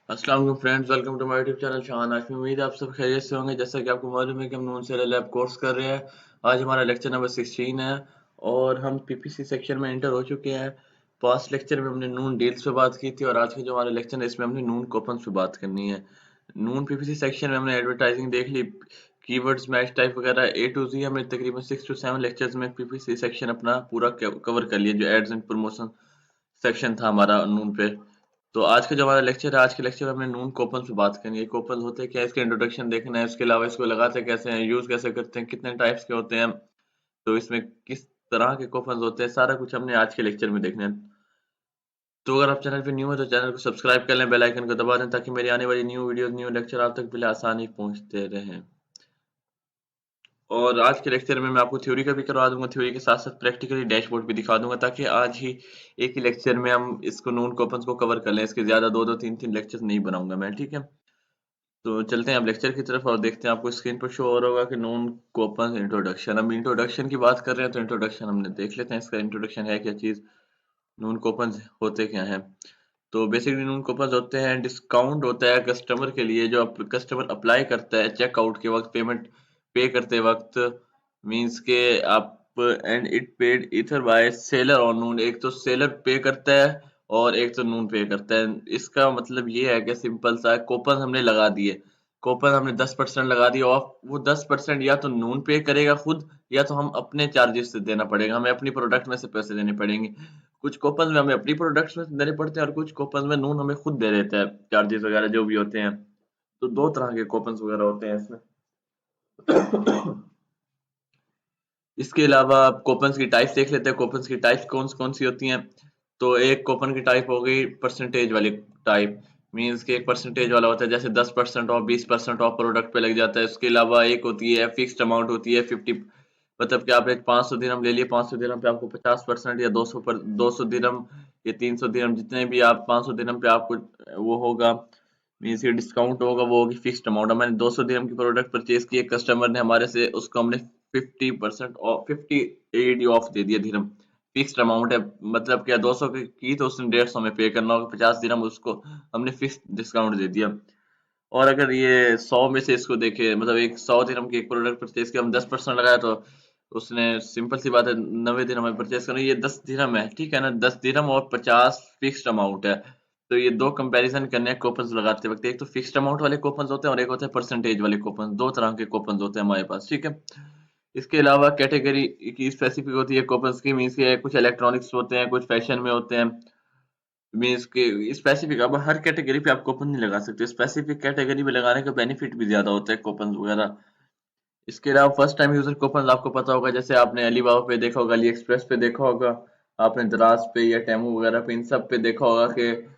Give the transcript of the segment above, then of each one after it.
अस्सलाम वालेकुम friends, welcome to my YouTube channel Shahan Ashmi. उम्मीद है आप सब खैरियत से होंगे। जैसा कि आपको मालूम है कि हम नून सेरा लैब कोर्स कर रहे हैं। आज हमारा लेक्चर नंबर 16 है और हम पीपीसी सेक्शन में एंटर हो चुके हैं। पास्ट लेक्चर में हमने नून डील्स पे बात की थी और आज का जो हमारा लेक्चर है इसमें हमने नून कूपन्स पे बात करनी है। नून पीपीसी सेक्शन में हमने एडवर्टाइजिंग देख ली, कीवर्ड्स, मैच टाइप वगैरह ए टू जी हमने तकरीबन 6 to 7 लेक्चर्स में पीपीसी सेक्शन अपना पूरा कवर कर लिया, जो एड्स एंड प्रमोशन सेक्शन था हमारा नून पे। तो आज का जो हमारा लेक्चर है, आज के लेक्चर में हमने नून कोपन्स पे बात करनी है। कोपन्स होते क्या है, इसके इंट्रोडक्शन देखना है, इसके अलावा इसको लगाते कैसे हैं, यूज कैसे करते हैं, कितने टाइप्स के होते हैं, तो इसमें किस तरह के कोपन्स होते हैं, सारा कुछ हमने आज के लेक्चर में देखना है। तो अगर आप चैनल पे न्यू है तो चैनल को सब्सक्राइब कर लें, बेल आइकन को दबा दें ताकि मेरी आने वाली न्यू वीडियो, न्यू लेक्चर आप तक बिल्कुल आसानी पहुंचते रहें। और आज के लेक्चर में मैं आपको थ्योरी का भी करवा दूंगा, थ्योरी के साथ साथ प्रैक्टिकली डैशबोर्ड भी दिखा दूंगा ताकि आज ही एक ही लेक्चर में हम इसको नून कोपन्स को कवर कर लें। इसके ज्यादा दो दो तीन तीन लेक्चर नहीं बनाऊंगा मैं, ठीक है। तो चलते हैं अब लेक्चर की तरफ और देखते हैं। आपको स्क्रीन पर शो हो रहा होगा कि नून कोपन्स इंट्रोडक्शन। हम इंट्रोडक्शन की बात कर रहे हैं तो इंट्रोडक्शन हमने देख लेते हैं, इसका इंट्रोडक्शन है क्या चीज, नून कोपन्स होते क्या हैं। तो बेसिकली नून कूपन्स होते हैं, डिस्काउंट होता है कस्टमर के लिए, जो कस्टमर अप्लाई करता है चेकआउट के वक्त, पेमेंट पे करते वक्त। मींस के आप, and it paid either by seller और नून। एक तो सेलर पे करता है और एक तो नून पे करता है। इसका मतलब ये है कि सिंपल सा कूपन हमने लगा दिए, कूपन हमने 10% लगा दिया ऑफ। वो 10% या तो नून पे करेगा खुद, या तो हम अपने चार्जेस से देना पड़ेगा, हमें अपनी प्रोडक्ट में से पैसे देने पड़ेंगे। कुछ कूपन में हमें अपनी प्रोडक्ट्स में देने पड़ते हैं और कुछ कूपन में नून हमें खुद दे देता है, चार्जेस वगैरह जो भी होते हैं। तो दो तरह के कूपन वगैरह होते हैं इसमें। इसके अलावा आप कूपन्स की टाइप्स देख लेते हैं, कूपन्स की टाइप्स कौन कौन सी होती हैं। तो एक कूपन की टाइप हो गई परसेंटेज वाली टाइप। मींस के एक परसेंटेज वाला होता है, जैसे 10% ऑफ, 20% ऑफ प्रोडक्ट पे लग जाता है। उसके अलावा एक होती है फिक्स्ड अमाउंट होती है 50, मतलब कि आपने 500 दिरहम ले लिए, 500 दिरहम पे आपको 50% या 200 पर 200 दिरहम या 300 दिरहम, जितने भी आप 500 दिरहम पे आपको वो होगा, मीन्स ये डिस्काउंट होगा, वो होगी फिक्स्ड अमाउंट। मैंने 200 दिरहम की प्रोडक्ट परचेज की, कस्टमर ने हमारे से, उसको हमने 50% ऑफ, 50 एडी ऑफ दे दिया दिरहम। फिक्स्ड अमाउंट है, मतलब क्या 200 की तो उसने 150 में पे करना होगा, 50 दिरहम उसको हमने फिक्स्ड डिस्काउंट दे दिया। और अगर ये 100 में से इसको देखे, मतलब एक 100 दिरहम की एक प्रोडक्ट परचेज की, हम 10% लगाया तो उसने, सिंपल सी बात है, 90 दिरहम में परचेज करना, ये 10 दिरहम है, ठीक है ना। 10 दिरहम और 50 फिक्स्ड अमाउंट है। तो ये दो कंपैरिजन करने हैं कूपन्स लगाते वक्त। एक तो फिक्स्ड अमाउंट वाले कूपन्स होते हैं और एक होते हैं परसेंटेज वाले कूपन। दो तरह के कूपन्स होते हैं हमारे पास, ठीक है। इसके अलावा कैटेगरी की स्पेसिफिक होती है कूपन्स की। मीन्स के कुछ इलेक्ट्रॉनिक्स होते हैं, कुछ फैशन में होते हैं। मीन्स के स्पेसिफिक, अब हर कैटेगरी पे आप कूपन नहीं लगा सकते, स्पेसिफिक कैटेगरी में लगाने का बेनिफिट भी ज्यादा होता है कूपन वगैरह। इसके अलावा फर्स्ट टाइम यूजर कूपन आपको पता होगा, जैसे आपने अलीबाबा पे देखा होगा, अली एक्सप्रेस पे देखा होगा, आपने दराज पे या टेमू वगैरह पे, इन सब पे देखा होगा कि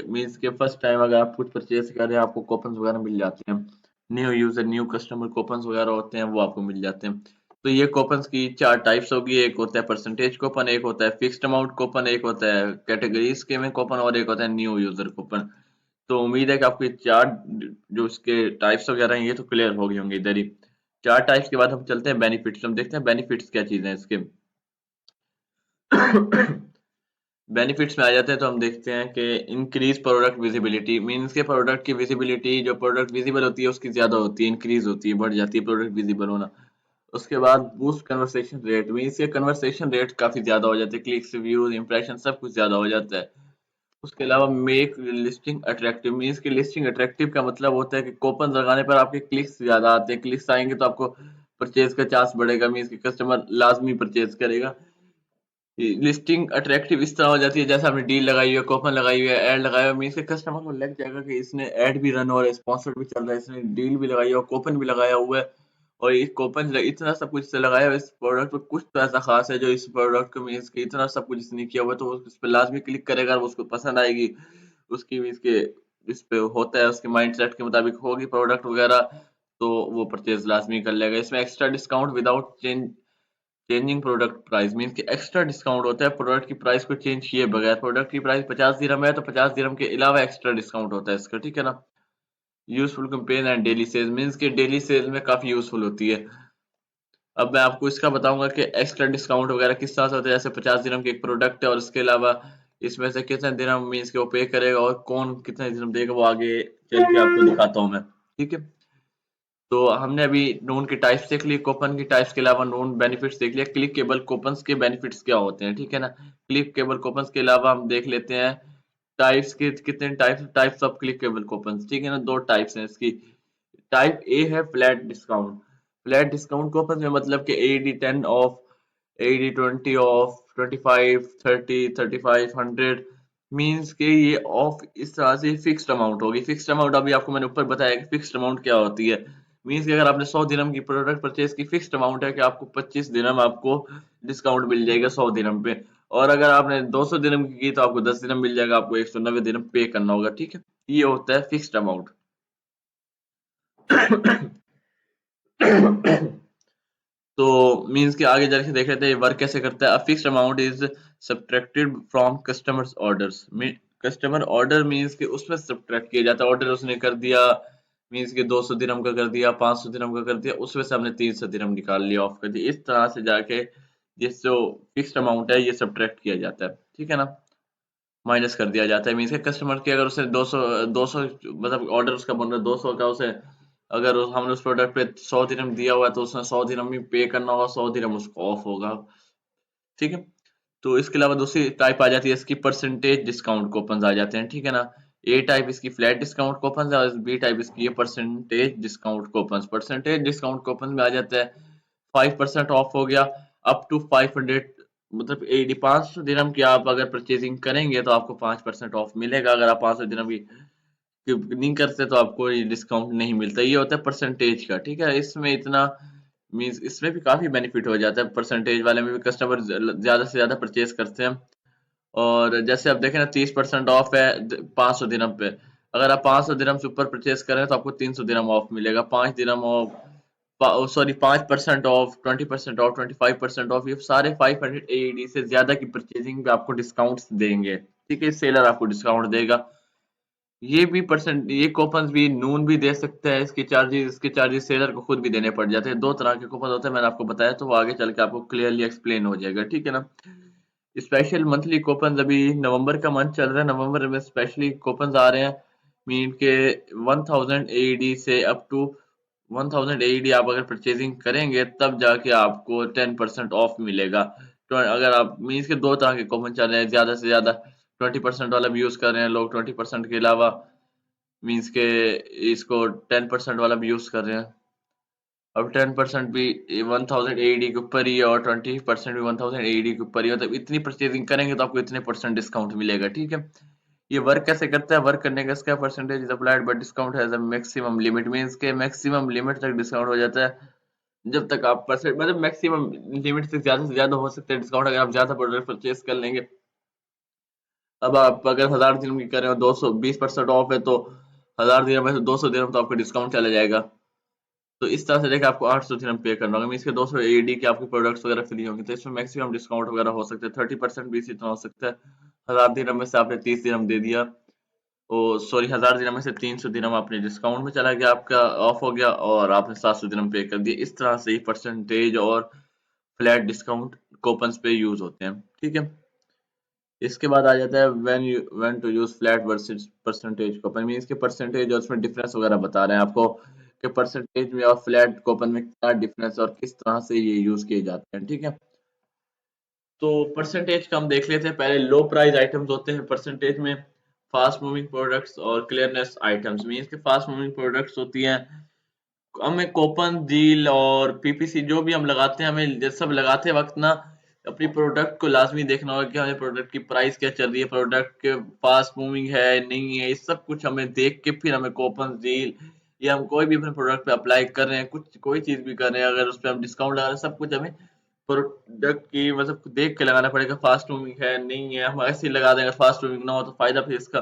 मीन्स के फर्स्ट टाइम अगर आप कुछ परचेज कर रहे हैं आपको कूपन वगैरह मिल जाते हैं। New user, new customer coupon वगैरह होते हैं, वो आपको मिल जाते हैं। तो ये कूपन की चार टाइप्स होगी। एक होता है परसेंटेज कूपन, एक होता है फिक्स्ड अमाउंट कूपन, एक होता है कैटेगरीज के में कूपन, और एक होता है न्यू यूजर कूपन। तो उम्मीद है कि आपको ये चार जो इसके टाइप्स वगैरह हैं ये तो क्लियर हो गई होंगी इधर ही। चार टाइप्स के बाद हम चलते हैं बेनिफिट्स, हम देखते हैं बेनिफिट्स क्या चीजें हैं इसके। बेनिफिट्स में आ जाते हैं तो हम देखते हैं कि इंक्रीज प्रोडक्ट विजिबिलिटी। मींस के प्रोडक्ट की विजिबिलिटी, जो प्रोडक्ट विजिबल होती है उसकी ज्यादा होती है, इंक्रीज होती है, बढ़ जाती है प्रोडक्ट विजिबल होना। उसके बाद बूस्ट कन्वर्सेशन रेट। मींस के कन्वर्सेशन रेट काफी ज्यादा हो जाते हैं, क्लिक्स, व्यूज, इंप्रेशन सब कुछ ज्यादा हो जाता है। उसके अलावा मेक लिस्टिंग अट्रैक्टिव। मींस की लिस्टिंग अट्रैक्टिव का मतलब होता है कि कूपन लगाने पर आपके क्लिक्स ज्यादा आते हैं, क्लिक्स आएंगे तो आपको परचेज का चांस बढ़ेगा, मींस की कस्टमर लाजमी परचेज करेगा। लिस्टिंग अट्रैक्टिव इस तरह हो जाती है जैसे आपने डील लगाई हुई है, कूपन लगाई हुई है, ऐड लगाया हुआ है, मींस के कस्टमर को लग जाएगा कि इसने ऐड भी रन हो रहा है, स्पॉन्सर्ड भी चल रहा है, इसने डील भी लगाई है और कूपन भी लगाया हुआ है। और ये कूपन इतना सब कुछ से लगाया हुआ है, इस प्रोडक्ट पे कुछ तो ऐसा खास है जो इस प्रोडक्ट को, मींस के इतना सब कुछ इसने किया हुआ है, तो वो उस पर लाजमी क्लिक करेगा और वो उसको पसंद आएगी। उसकी मींस के इस पे होता है, उसके माइंड सेट के मुताबिक होगी प्रोडक्ट वगैरह, तो वो परचेज लाजमी कर लेगा। इसमें extra discount without changing product price. Means कि एक्स्ट्रा डिस्काउंट होता है प्रोडक्ट की प्राइस को चेंज किए बगैर। प्रोडक्ट की प्राइस 50 दिरहम है तो 50 दिरहम के अलावा एक्स्ट्रा डिस्काउंट होता है इसका, ठीक है ना। Useful campaign and daily sales. Means के डेली सेल में काफी यूजफुल होती है। अब मैं आपको इसका बताऊंगा कि एक्स्ट्रा डिस्काउंट वगैरह किस तरह से होता है। जैसे 50 दिरहम की एक प्रोडक्ट है और उसके अलावा इसमें से कितने दिरहम मीन्स के वो पे करेगा और कौन कितने दिरहम देगा वो आगे चल के आपको दिखाता हूँ मैं। ठीक है, तो हमने अभी नोन की टाइप्स देख ली, कूपन की टाइप्स के अलावा नोन बेनिफिट्स देख लिया। क्लिकेबल कूपन्स के बेनिफिट्स क्या होते हैं, ठीक है ना। क्लिकेबल कूपन्स के अलावा हम देख लेते हैं टाइप्स के, कितने टाइप्स ऑफ क्लिकेबल कूपन्स, ठीक है ना। दो टाइप्स हैं इसकी। टाइप ए है flat discount. Flat discount coupon में मतलब कि AD10 of, AD20 of, 25, 30, 35, 100, means के ये ऑफ इस तरह से फिक्स्ड अमाउंट होगी। फिक्स्ड अमाउंट अभी आपको मैंने ऊपर बताया कि फिक्स्ड अमाउंट क्या होती है। मीन्स कि अगर आपने 100 दिरहम की प्रोडक्ट परचेज की, फिक्स्ड अमाउंट है कि आपको 25 दिरहम आपको डिस्काउंट मिल जाएगा 100 दिरहम पे। और अगर आपने 200 दिरहम की तो आपको 10 दिरहम मिल जाएगा, आपको 190 दिरहम पे करना होगा। ठीक है, ये होता है फिक्स्ड अमाउंट। तो मीन्स के आगे जाके देख लेते हैं वर्क कैसे करता है। A fixed amount is subtracted from customers orders. Customer order means के उसमें सब्ट्रैक्ट किया जाता है। ऑर्डर उसने कर दिया, मीन्स के 200 दिरहम का कर दिया, 500 दिरहम का कर दिया, उसमें से हमने 300 दिरहम निकाल लिया, ऑफ कर दिया। इस तरह से जाके जिस जो फिक्स्ड अमाउंट है ये सब्ट्रैक्ट किया जाता है, ठीक है ना, माइनस कर दिया जाता है। मीन्स के कस्टमर की अगर उसे 200 200 मतलब ऑर्डर उसका बन रहा है 200 का, उसे अगर हमने उस प्रोडक्ट पे 100 दिरहम दिया हुआ है तो उसने 100 दिरहम ही पे करना होगा, 100 दिरहम उसको ऑफ होगा। ठीक है, तो इसके अलावा दूसरी टाइप आ जाती है इसकी परसेंटेज डिस्काउंट कूपन आ जाते हैं, ठीक है ना। ए टाइप इसकी फ्लैट डिस्काउंट कूपन है और बी टाइप इसकी percentage discount coupon. Percentage discount coupon में आ जाता है 5% ऑफ हो गया, अप टू 500, मतलब 500 दिरहम की आप अगर परचेजिंग करेंगे तो आपको 5% ऑफ मिलेगा। अगर आप 500 दिरहम की नहीं करते तो आपको ये डिस्काउंट नहीं मिलता। ये होता है परसेंटेज का, ठीक है। इसमें इतना मीन्स इसमें भी काफी बेनिफिट हो जाता है। परसेंटेज वाले में भी कस्टमर ज्यादा से ज्यादा परचेज करते हैं। और जैसे आप देखें ना 30% ऑफ है 500 दिरहम पे। अगर आप 500 दिरहम से ऊपर परचेज करें तो आपको 300 दिरहम ऑफ मिलेगा, 5 dirham off, sorry 5% off, 20% off, 25% off, ये सारे 500 AED से ज्यादा की परचेजिंग पे आपको डिस्काउंट्स देंगे। ठीक है, सेलर आपको डिस्काउंट देगा। ये भी परसेंट, ये कूपन्स भी नून भी दे सकते हैं। इसके चार्जेस सेलर को खुद भी देने पड़ जाते हैं। दो तरह के कूपन होते हैं, मैंने आपको बताया, तो वो आगे चल के आपको क्लियरली एक्सप्लेन हो जाएगा, ठीक है ना। स्पेशल मंथली कूपन, अभी नवंबर का मंथ चल रहा है, नवंबर में स्पेशली कूपन आ रहे हैं। मीन के 1000 AED से अप टू 1000 AED आप अगर परचेजिंग करेंगे तब जाके आपको 10% ऑफ मिलेगा। तो अगर आप मीन्स के दो तरह के कूपन चल रहे हैं, ज्यादा से ज्यादा 20% वाला भी यूज कर रहे हैं लोग, 20% के अलावा मीन्स के इसको 10% वाला भी यूज कर रहे हैं। अब 10% भी 1000 AED के ऊपर ही है और 20% भी 1000 AED के ऊपर ही है। मतलब इतनी परचेजिंग करेंगे तो आपको इतने परसेंट डिस्काउंट मिलेगा, ठीक है। ये वर्क कैसे करता है, वर्क करने का इसका percentage is applied but discount has a maximum limit. Means के मैक्सिमम लिमिट तक डिस्काउंट हो जाता है जब तक आप परसेंट, मतलब मैक्सिमम लिमिट से ज्यादा हो सकता है डिस्काउंट अगर आप ज्यादा प्रोडक्ट परचेज कर लेंगे। अब आप अगर 1000 दिन की कर रहे हो, 220% ऑफ है, तो 1000 दिन में से 200 दिन तो आपका डिस्काउंट चला जाएगा। तो इस तरह से देखिए आपको 800 दिरहम पे करना होगा। मीन्स के 200 AED के आपके प्रोडक्ट्स वगैरह फ्री होंगे, तो इसमें मैक्सिमम डिस्काउंट वगैरह हो सकता है। 30% भी इसी तरह हो सकता है। 1000 दिरहम में से आपने 30 दिरहम दे दिया, ओ सॉरी 1000 दिरहम में से 300 दिरहम आपने डिस्काउंट में चला गया, आपका ऑफ हो गया, और आपने 700 दिरहम पे कर दिए। इस तरह से ही परसेंटेज और फ्लैट डिस्काउंट कूपन्स पे यूज होते हैं, ठीक है। इसके बाद आ जाता है when to use flat versus percentage coupon. Means के परसेंटेज और उसमें डिफरेंस वगैरह बता रहे हैं आपको कि परसेंटेज में और फ्लैट कूपन में क्या डिफरेंस और किस तरह से ये यूज किए जाते हैं, ठीक है। तो परसेंटेज का हम देख लेते हैं। पहले लो प्राइस आइटम्स होते हैं परसेंटेज में, फास्ट मूविंग प्रोडक्ट्स और क्लियरनेस आइटम्स। मींस के फास्ट मूविंग प्रोडक्ट्स होती हैं, हमें कूपन डील और PPC जो भी हम लगाते हैं, हमें ये सब लगाते वक्त ना अपनी प्रोडक्ट को लाजमी देखना होगा कि हमें प्रोडक्ट की प्राइस क्या चल रही है, प्रोडक्ट के फास्ट मूविंग है नहीं है, ये सब कुछ हमें देख के फिर हमें कूपन डील या हम कोई भी अपने प्रोडक्ट पे अप्लाई कर रहे हैं, कुछ कोई चीज भी कर रहे हैं, अगर उस पर हम डिस्काउंट लगा रहे हैं, सब कुछ हमें प्रोडक्ट की मतलब देख के लगाना पड़ेगा। फास्ट मूविंग है नहीं है, हम ऐसे ही लगा देंगे, फास्ट मूविंग ना हो तो फायदा फिर इसका।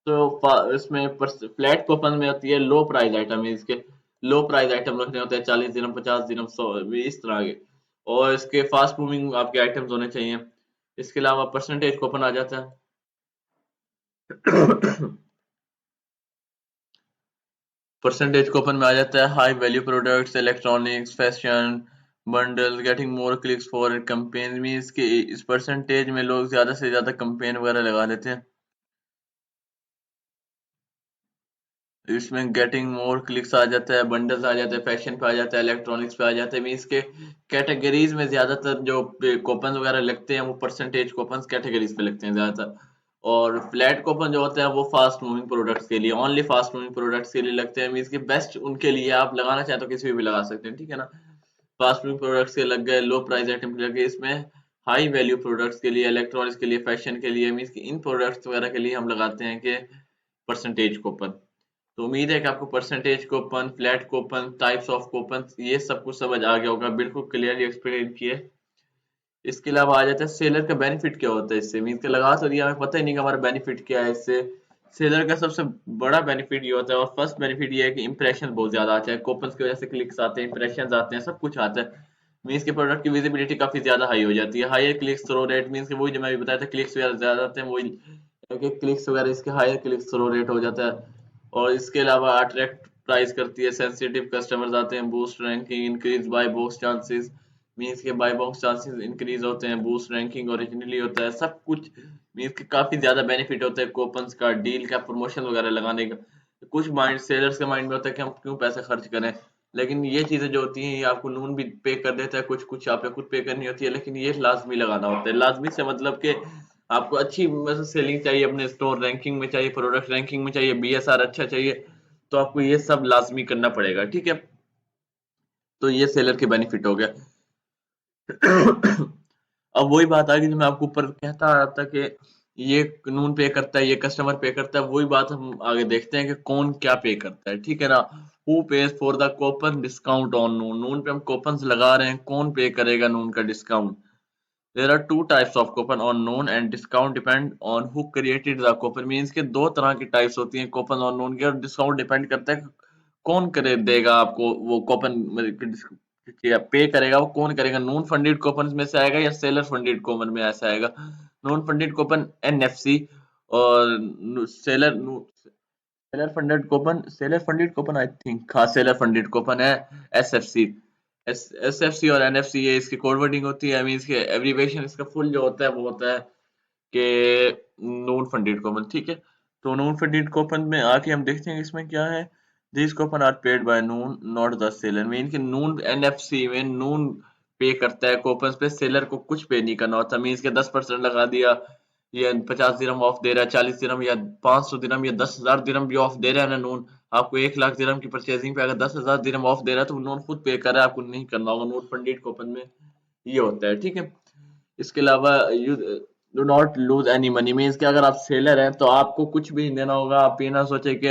तो इसमें फ्लैट कूपन में होती है लो प्राइस आइटम, इसके लो प्राइस आइटम रखने होते हैं 40 दिरहम, 50 दिरहम, 100, इस तरह के। और इसके फास्ट मूविंग आपके आइटम्स होने चाहिए। इसके अलावा परसेंटेज कूपन आ जाता है। परसेंटेज कूपन में आ जाता है high value products, electronics, fashion, bundle getting more clicks for campaign means कि इस परसेंटेज में लोग ज्यादा से ज्यादा कैंपेन वगैरह लगा लेते हैं। इसमें गेटिंग मोर क्लिक्स आ जाता है, बंडल्स आ जाते हैं, फैशन पे आ जाता है, इलेक्ट्रॉनिक्स पे आ जाते हैं। मींस के कैटेगरीज में ज्यादातर जो कूपन वगैरह लगते हैं वो परसेंटेज कूपन कैटेगरीज पे लगते हैं ज्यादातर। और फ्लैट कूपन जो होते हैं वो फास्ट मूविंग प्रोडक्ट्स के लिए, ओनली फास्ट मूविंग प्रोडक्ट्स के लिए लगते हैं। मींस के बेस्ट उनके लिए, आप लगाना चाहें तो किसी भी लगा सकते हैं, ठीक है ना। फास्ट मूविंग प्रोडक्ट्स के लग गए, लो प्राइस आइटम के लग गए। इसमें हाई वैल्यू प्रोडक्ट्स के लिए, इलेक्ट्रॉनिक्स के लिए, फैशन के लिए, मींस इन प्रोडक्ट्स वगैरह के लिए हम लगाते हैं कि परसेंटेज कूपन। तो उम्मीद है कि आपको percentage coupon, flat coupon, types of coupon ये सब कुछ समझ आ गया होगा, बिल्कुल क्लियरली एक्सप्लेन किए। इसके अलावा आ जाता है सेलर का बेनिफिट क्या होता है इससे। मीन्स के लगा तो दिया, हमें पता ही नहीं कि हमारा बेनिफिट क्या है इससे। सेलर का सबसे बड़ा बेनिफिट ये होता है, और फर्स्ट बेनिफिट ये है कि इंप्रेशन बहुत ज्यादा आता है, कूपन की वजह से क्लिक्स आते हैं, इंप्रेशन आते हैं, सब कुछ आता है। मीन्स के प्रोडक्ट की विजिबिलिटी काफी ज्यादा हाई हो जाती है। Higher clicks through rate means के वही जो मैं अभी बताया था, क्लिक्स वगैरह ज्यादा आते हैं, वही क्लिक्स वगैरह इसके हायर क्लिक्स थ्रो रेट हो जाता है। और इसके अलावा अट्रैक्ट प्राइस करती है, सेंसिटिव कस्टमर्स आते हैं, boost ranking, increase by box chances. Means के बाय बॉक्स चांसेस इंक्रीज होते हैं, बूस्ट रैंकिंग ओरिजिनली होता है, सब कुछ। मीन्स के काफी ज्यादा बेनिफिट होता है कूपन्स का, डील का, प्रमोशन वगैरह लगाने का। कुछ माइंड सेलर्स के माइंड में होता है कि हम क्यों पैसे खर्च करें, लेकिन ये चीजें जो होती हैं ये आपको नून भी पे कर देता है, कुछ कुछ आपको खुद पे करनी होती है, लेकिन ये लाजमी लगाना होता है। लाजमी से मतलब कि आपको अच्छी मतलब सेलिंग चाहिए, अपने स्टोर रैंकिंग में चाहिए, प्रोडक्ट रैंकिंग में चाहिए, बीएसआर अच्छा चाहिए, तो आपको ये सब लाजमी करना पड़ेगा, ठीक है। तो ये सेलर के बेनिफिट हो गया। अब वही बात आ गई जो मैं आपको ऊपर कहता आ रहा था कि ये नून पे करता है, ये कस्टमर पे करता है। वही बात हम आगे देखते हैं कि कौन क्या पे करता है, ठीक है ना। हु page for the coupon discount on Noon. Noon पे हम कूपन लगा रहे हैं, कौन पे करेगा नून का discount. There are two types of coupon on Noon and discount depend on who created the coupon. Means के दो तरह की टाइप्स होती हैं कूपन ऑन नून की, और डिस्काउंट डिपेंड करता है कौन करे देगा आपको वो कूपन, पे करेगा वो कौन करेगा। नॉन फंडेड कूपन में से आएगा या सेलर फंडेड कूपन में ऐसा आएगा। नॉन फंडेड कूपन एनएफसी, और seller seller funded coupon I think, हाँ सेलर फंडेड कूपन है एसएफसी। एसएफसी और एनएफसी ये इसकी कोड वर्डिंग होती है। मींस के एब्रिविएशन इसका फुल जो होता है वो होता है कि नॉन फंडेड कूपन, ठीक है। तो नॉन फंडेड कूपन में आके हम देखते हैं इसमें क्या है। This coupon are paid by Noon not the seller. Mean कि नून एनएफसी में नून पे करता है कूपन पे, सेलर को कुछ पे नहीं करना होता। मीन्स के 10% लगा दिया, या 50 दिरहम ऑफ दे रहा है, 40 दिरहम या 500 दिरहम या 10,000 दिरहम भी ऑफ दे रहा है ना नून। आपको 1 लाख दिरहम की परचेजिंग पे अगर 10,000 दिरहम ऑफ दे रहा है तो नून खुद पे कर रहा है, आपको नहीं करना होगा। नोट फंडेड कूपन में ये होता है, ठीक है। इसके अलावा you do not lose any money. Means कि अगर आप सेलर हैं तो आपको कुछ भी नहीं देना होगा। आप ये ना सोचे कि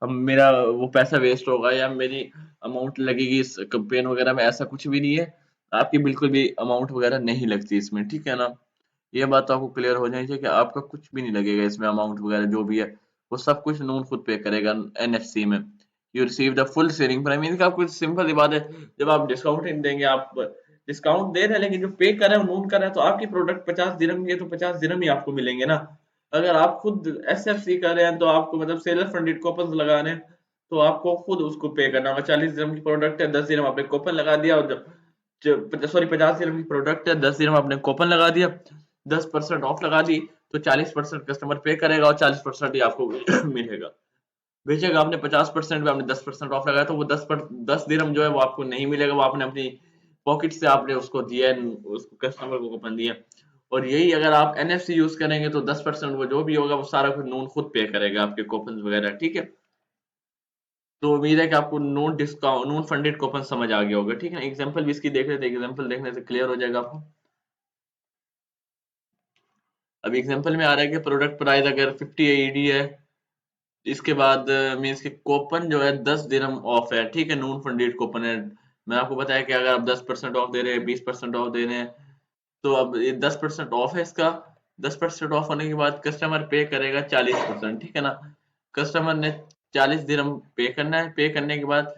अब मेरा वो पैसा वेस्ट होगा या मेरी अमाउंट लगेगी इस कैंपेन वगैरह में, ऐसा कुछ भी नहीं है। आपकी बिल्कुल भी अमाउंट वगैरह नहीं लगती इसमें, ठीक है ना। ये बात तो आपको क्लियर हो जानी चाहिए कि आपका कुछ भी नहीं लगेगा इसमें, अमाउंट वगैरह जो भी है वो सब कुछ नून खुद पे करेगा एनएफसी में। You receive the full selling price. Mean आपको सिंपल सी बात है, जब आप डिस्काउंट नहीं देंगे, आप डिस्काउंट दे रहे हैं लेकिन जो पे कर रहे हैं वो नून कर रहे हैं, तो आपकी प्रोडक्ट 50 दिरहम की है तो 50 दिरहम ही आपको मिलेंगे ना। अगर आप खुद एसएफसी कर रहे हैं तो आपको मतलब सेलर फंडेड कूपन लगा रहे हैं, तो आपको खुद उसको पे करना होगा। 40 दिरहम की प्रोडक्ट है, 10 दिरहम आपने कूपन लगा दिया, और सॉरी 50 दिरहम की प्रोडक्ट है, 10 दिरहम आपने कूपन लगा दिया, 10% ऑफ लगा दी, तो 40% कस्टमर पे करेगा और 40% ही आपको मिलेगा। बेशक आपने 50% में आपने 10% ऑफ लगाया, तो वो 10 दिरहम जो है वो आपको नहीं मिलेगा, वो आपने अपनी पॉकेट से आपने उसको दिया है, उसको कस्टमर को कूपन दिया। और यही अगर आप एनएफसी यूज करेंगे तो 10% वो जो भी होगा वो सारा कुछ नोन खुद पे करेगा आपके कूपन वगैरह, ठीक है। तो उम्मीद है कि आपको known discount known funded coupon समझ आ गया होगा, ठीक है ना। एग्जांपल भी इसकी देख रहे थे, एग्जांपल देखने से क्लियर हो जाएगा आपको। अब एग्जांपल में आ रहा है कि प्रोडक्ट प्राइस अगर 50 एडी है, इसके बाद मीन्स कि कूपन जो है 10 दिरहम ऑफ है, ठीक है, नॉन फंडेड कूपन है। मैं आपको बताया कि अगर आप 10% ऑफ दे रहे हैं, 20% ऑफ दे रहे हैं, तो अब ये 10% ऑफ है इसका। 10% ऑफ होने के बाद कस्टमर पे करेगा 40%, ठीक है ना। कस्टमर ने 40 दिरहम पे करना है। पे करने के बाद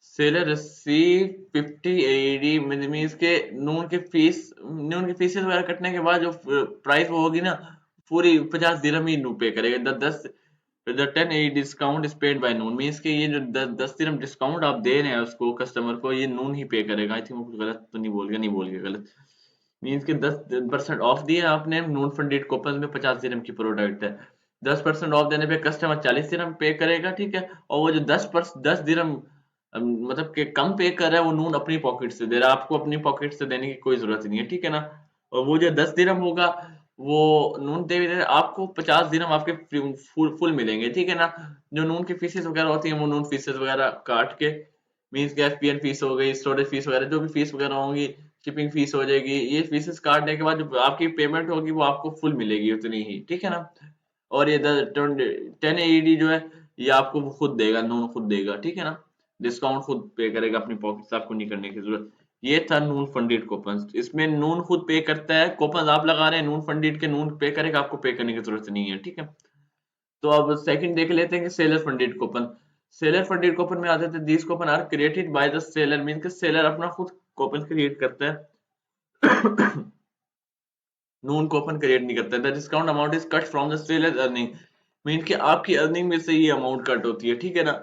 सेलर रिसीव 50 एडी, मीन्स के नून के फीसेस वगैरह कटने के बाद जो प्राइस वो होगी ना, पूरी 50 दिरहम ही नू पे करेगा। 10 the 10 discount is paid by Noon, means कि ये जो 10 डिस्काउंट आप दे रहे हैं उसको कस्टमर को, ये नून ही पे करेगा। आई थिंक मैं कुछ गलत तो नहीं बोल गया, नहीं बोल गया गलत। मीन्स कि 10% ऑफ दिया आपने नून फंडेड कूपन में, 50 दिरहम की प्रोडक्ट है, 10% ऑफ देने पे कस्टमर 40 दिरहम पे करेगा, ठीक है। और वो जो 10 दिरहम मतलब कि कम पे कर रहा है, वो नून अपनी पॉकेट से दे रहा है, आपको अपनी पॉकेट से देने की कोई जरूरत नहीं है, ठीक है ना। और वो जो 10 दिरहम होगा वो नून दे भी दे, आपको 50 दिरहम आपके फुल फुल मिलेंगे, ठीक है ना। जो नून की फीसेस वगैरह होती है वो नून फीसेस वगैरह काट के, मीन्स के एफपीएन फीस हो गई, स्टोरेज फीस वगैरह जो भी फीस वगैरह होंगी, शिपिंग फीस हो जाएगी, ये फीसेस काटने के बाद जो आपकी पेमेंट होगी वो आपको फुल मिलेगी उतनी ही, ठीक है ना। और ये 10 AED जो है ये आपको वो खुद देगा, नून खुद देगा, ठीक है ना। डिस्काउंट खुद पे करेगा अपनी पॉकेट से, आपको नहीं करने की जरूरत। ये था नून फंडेड कूपन, इसमें नून खुद पे करता है, कूपन आप लगा रहे हैं नून फंडेड के, नून पे करेगा, आपको पे करने की जरूरत नहीं है, ठीक है। तो अब सेकंड देख लेते हैं कि seller funded coupon. Seller funded coupon में आते थे, these coupon are created by the seller, mean के सेलर अपना खुद कूपन क्रिएट करता है। नून कूपन क्रिएट नहीं करता है। The discount amount is cut from the seller earning, mean कि आपकी अर्निंग में से ये अमाउंट कट होती है, ठीक है ना।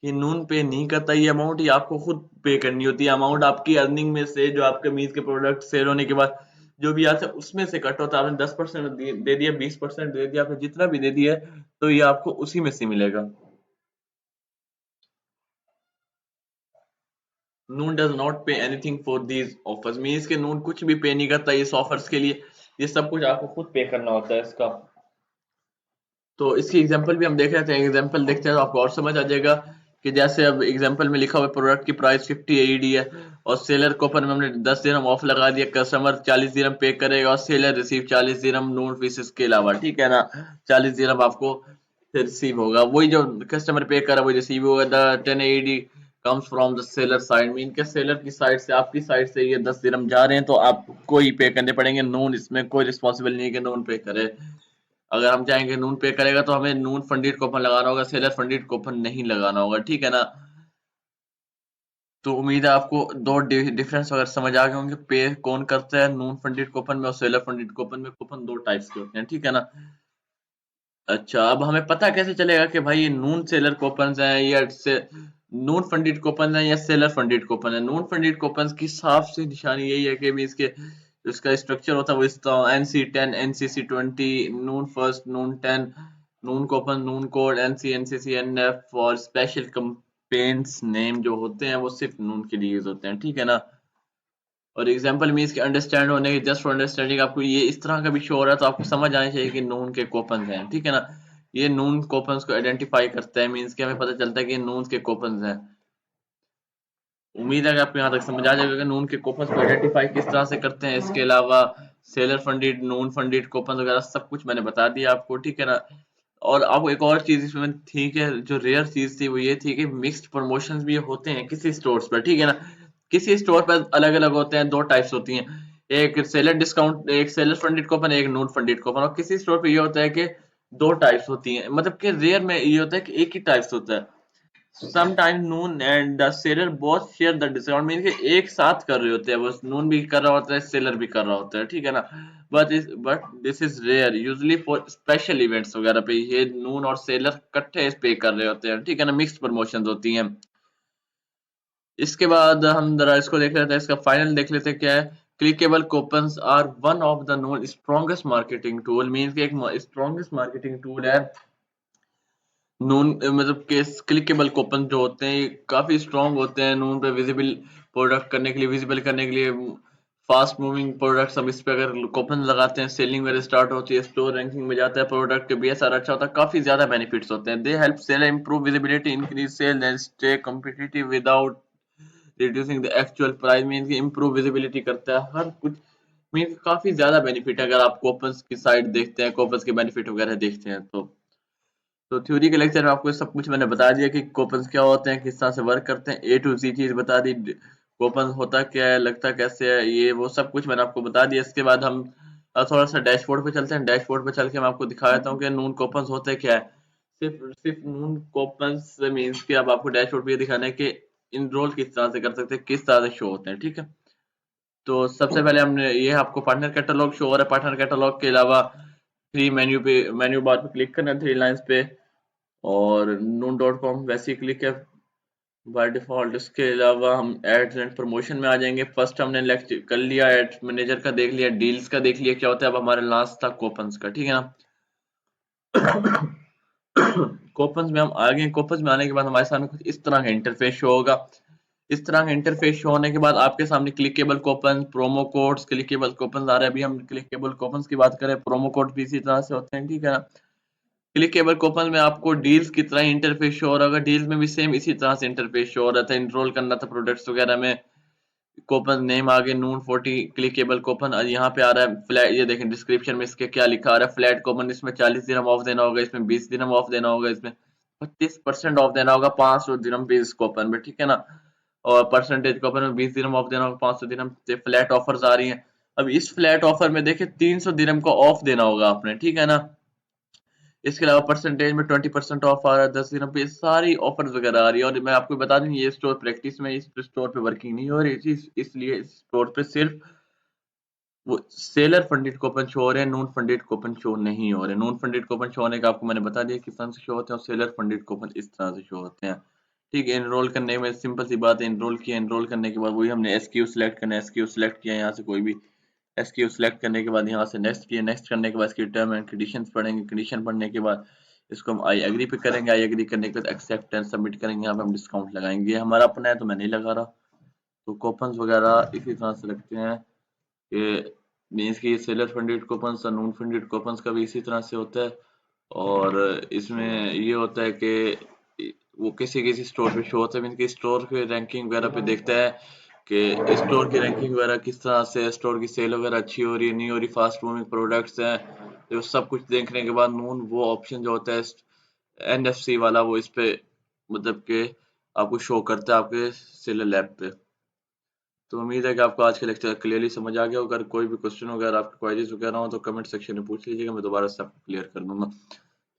ये नून पे नहीं करता, ये अमाउंट ये आपको खुद पे करनी होती है। अमाउंट आपकी अर्निंग में से, जो आपके मीन्स के प्रोडक्ट सेल होने के बाद जो भी आता है उसमें से कट होता है। आपने 10% दे दिया, 20% दे दिया, आपने जितना भी दे दिया है तो ये आपको उसी में से मिलेगा। नून does not pay anything for these offers, means के नून कुछ भी पे नहीं करता इस ऑफर्स के लिए, ये सब कुछ आपको खुद पे करना होता है इसका। तो इसकी एग्जांपल भी हम देख लेते हैं, एग्जांपल देखते हैं तो आपको और समझ आ जाएगा कि जैसे अब एग्जांपल में लिखा हुआ प्रोडक्ट की प्राइस 50 एडी है, और सेलर कूपन में हमने 10 दिरहम ऑफ लगा दिया, कस्टमर 40 दिरहम पे करेगा और सेलर रिसीव 40 दिरहम नून फीस के अलावा, ठीक है ना। 40 दिरहम आपको रिसीव होगा, वही जो कस्टमर पे कर रहा है वही रिसीव होगा। The 10 AED comes from the seller side, mean के सेलर की साइड से, आपकी साइड से ये 10 दिरहम जा रहे हैं तो आपको ही पे करने पड़ेंगे, नून इसमें कोई रिस्पॉन्सिबल नहीं है कि नून पे करे। अगर हम चाहेंगे नून पे करेगा तो हमें नून फंडित कूपन लगाना होगा, सेलर फंडित कूपन नहीं लगाना होगा, ठीक है ना। तो उम्मीद है आपको दो डिफरेंस अगर समझ आ गए होंगे, पे कौन करता है नून फंडित कूपन में और सेलर फंडित कूपन में। कूपन दो टाइप्स के होते हैं, ठीक है ना। अच्छा, अब हमें पता कैसे चलेगा कि भाई ये नून सेलर कूपन है या से नून फंडित कूपन है या सेलर फंडित कूपन है। नून फंडित कूपन की साफ सी निशानी यही है कि भी इसके इसका स्ट्रक्चर होता है वो इस तरह, NC10 NCC20, नून फर्स्ट, नून 10, नून कूपन, नून कोड, NC NCC NF और स्पेशल कंपेन्स नेम जो होते हैं वो सिर्फ नून के लिए यूज होते हैं, ठीक है ना। और एग्जांपल मींस के अंडरस्टैंड होने के, जस्ट फॉर अंडरस्टैंडिंग, आपको ये इस तरह का भी शो हो रहा है तो आपको समझ आना चाहिए कि नून के कोपन हैं, ठीक है ना। ये नून कोपन्स को आइडेंटिफाई करता है, मींस के हमें पता चलता है कि ये नून के कोपन्स हैं। उम्मीद है कि आपको यहाँ तक समझ आ जाएगा कि नून के कोपन्स को आइडेंटिफाई किस तरह से करते हैं। इसके अलावा सेलर फंडेड, नून फंडेड कोपन वगैरह सब कुछ मैंने बता दिया आपको, ठीक है ना। और आपको एक और चीज इसमें थी कि जो रेयर चीज थी वो ये थी कि मिक्स्ड प्रमोशंस भी होते हैं किसी स्टोर्स पर, ठीक है ना। किसी स्टोर पर अलग अलग होते हैं, दो टाइप्स होती हैं, एक सेलर डिस्काउंट, एक सेलर फंडेड कूपन, एक नॉन फंडेड कूपन। और किसी स्टोर पे ये होता है कि दो टाइप्स होती हैं, मतलब कि रेयर में ये होता है कि एक ही टाइप्स होता है। Sometime Noon and the seller both share the discount, mean के एक साथ कर रहे होते हैं, बस नून भी कर रहा होता है सेलर भी कर रहा होता है, ठीक है ना। But this is rare, usually for special events वगैरह पे ये नून और सेलर इकट्ठे पे कर रहे होते हैं, ठीक है ना। मिक्स्ड प्रमोशंस होती हैं। इसके बाद हम जरा इसको देख लेते हैं, इसका फाइनल देख लेते हैं क्या है। Clickable coupons are one of the known strongest marketing tool, means के एक स्ट्रॉन्गेस्ट मार्केटिंग टूल है नून, मतलब के क्लिकेबल कूपन जो होते हैं ये काफी स्ट्रॉन्ग होते हैं नून पे विजिबल प्रोडक्ट करने के लिए, विजिबल करने के लिए। फास्ट मूविंग प्रोडक्ट्स हम इस पे अगर कूपन लगाते हैं, सेलिंग वगैरह स्टार्ट होती है, स्टोर रैंकिंग में जाता है प्रोडक्ट, BSR अच्छा होता है, काफी ज्यादा बेनिफिट्स होते हैं। They help seller improve visibility, increase sale and stay competitive without reducing the actual price, mean की इंप्रूव विजिबिलिटी करता है हर कुछ। मीन काफी ज्यादा बेनिफिट है अगर आप कूपन्स की साइड देखते हैं, कूपन्स के बेनिफिट वगैरह देखते हैं तो थ्योरी के लेक्चर में आपको सब कुछ मैंने बता दिया कि कूपन्स क्या होते हैं, किस तरह से वर्क करते हैं, A to Z चीज बता दी। कूपन होता क्या है, लगता कैसे है, ये वो सब कुछ मैंने आपको बता दिया। इसके बाद हम थोड़ा सा डैशबोर्ड पे चलते हैं। डैशबोर्ड पे चल के मैं आपको दिखा देता हूँ कि नून कूपन्स होते क्या है। सिर्फ सिर्फ नून कूपन्स मीन्स कि अब आपको डैशबोर्ड पे ये दिखाना है कि इनरोल किस तरह से कर सकते हैं, किस तरह से शो होते हैं, ठीक है। तो सबसे पहले हमने ये आपको पार्टनर कैटलॉग शो हो रहा है। पार्टनर कैटलॉग के अलावा थ्री मेन्यू पे, मेन्यू बार पे क्लिक करना है, थ्री लाइंस पे। और noon.com वैसे ही क्लिक है बाय डिफॉल्ट। इसके अलावा हम एड्स एंड प्रमोशन में आ जाएंगे। फर्स्ट हमने लेक्चर कर लिया, एड्स मैनेजर का देख लिया, डील्स का देख लिया क्या होता है। अब हमारे लास्ट था कूपन्स का, ठीक है ना। कूपन्स में हम आ गए। कूपन्स में आने के बाद हमारे सामने कुछ इस तरह का इंटरफेस शो होगा। इस तरह का इंटरफेस शो होने के बाद आपके सामने clickable coupon, promo codes, clickable coupon आ रहे हैं। अभी हम क्लिकेबल कूपन की बात करें, प्रोमो कोड भी इसी तरह से होते हैं, ठीक है ना। क्लिकेबल कूपन में आपको डील्स की तरह इंटरफेस शो हो रहा होगा, डील्स में भी सेम इसी तरह से इंटरफेस शो हो रहा था। इनरोल करना था प्रोडक्ट्स वगैरह में, कूपन नेम आगे नून 40 क्लिकेबल कूपन। यहाँ पे आ रहा है फ्लैट, ये देखें डिस्क्रिप्शन में इसके क्या लिखा आ रहा है, फ्लैट कूपन। इसमें 40 दिरहम ऑफ देना होगा, इसमें 20 दिरहम ऑफ देना होगा, इसमें 25% ऑफ देना होगा 500 दिरहम पे इस कूपन में, ठीक है ना। और परसेंटेज कूपन में 20 दिरहम ऑफ देना होगा 500 दिरहम से। फ्लैट ऑफर्स आ रही हैं। अब इस फ्लैट ऑफर में देखिए 300 दिरहम का ऑफ देना होगा आपने, ठीक है ना। इसके अलावा परसेंटेज में 20% ऑफ आ रहा है, 10 दिनों पे सारी ऑफर्स वगैरह आ रही है। और मैं आपको बता दूं ये स्टोर प्रैक्टिस में इस स्टोर पे वर्किंग नहीं हो रही थी, इसलिए इस स्टोर पे सिर्फ वो सेलर फंडेड कूपन शो हो रहे हैं, नॉन फंडेड कूपन शो नहीं हो रहे। नॉन फंडेड कूपन शो होने का आपको मैंने बता दिया किस तरह से शो होते हैं, और सेलर फंडेड कूपन इस तरह से शो होते हैं, ठीक है। एनरोल करने में सिंपल सी बात है, एनरोल किया, एनरोल करने के बाद वही हमने एसक्यू सेलेक्ट करना है, एसक्यू सेलेक्ट किया, यहाँ से कोई भी एसक्यू सेलेक्ट करने के बाद यहाँ से नेक्स्ट किया, नेक्स्ट करने के बाद इसकी टर्म एंड कंडीशंस पढ़ेंगे, कंडीशन पढ़ने के बाद इसको हम आई एग्री पे करेंगे, आई एग्री करने के बाद एक्सेप्ट एंड सबमिट करेंगे। यहाँ पे हम डिस्काउंट लगाएंगे, ये हमारा अपना है तो मैं नहीं लगा रहा। तो कूपन्स वगैरह इसी तरह से लगते हैं कि मीन्स कि सेलर फंडेड कूपन्स और नॉन फंडेड कूपन्स का भी इसी तरह से होता है। और इसमें ये होता है कि वो किसी किसी स्टोर पे शो होता है, मीन्स कि स्टोर के रैंकिंग वगैरह पे देखता है कि स्टोर की रैंकिंग वगैरह किस तरह से, स्टोर की सेल वगैरह अच्छी हो रही है नहीं हो रही, फास्ट मूविंग प्रोडक्ट्स हैं, तो सब कुछ देखने के बाद नून वो ऑप्शन जो होता है एनएफसी वाला, वो इस पे मतलब कि आपको शो करता है आपके सेलर लैब पे। तो उम्मीद है कि आपको आज का लेक्चर क्लियरली समझ आ गया। अगर कोई भी क्वेश्चन वगैरह आपकी क्वेरीज वगैरह हो तो कमेंट सेक्शन में पूछ लीजिएगा, मैं दोबारा से आपको क्लियर कर दूंगा।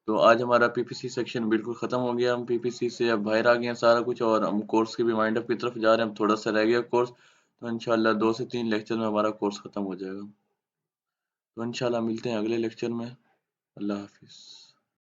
तो आज हमारा पीपीसी सेक्शन बिल्कुल खत्म हो गया, हम पीपीसी से अब बाहर आ गए हैं सारा कुछ, और हम कोर्स के भी वाइंड अप की तरफ जा रहे हैं। अब थोड़ा सा रह गया कोर्स, तो इंशाल्लाह 2 से 3 लेक्चर में हमारा कोर्स खत्म हो जाएगा। तो इंशाल्लाह मिलते हैं अगले लेक्चर में। अल्लाह हाफिज़।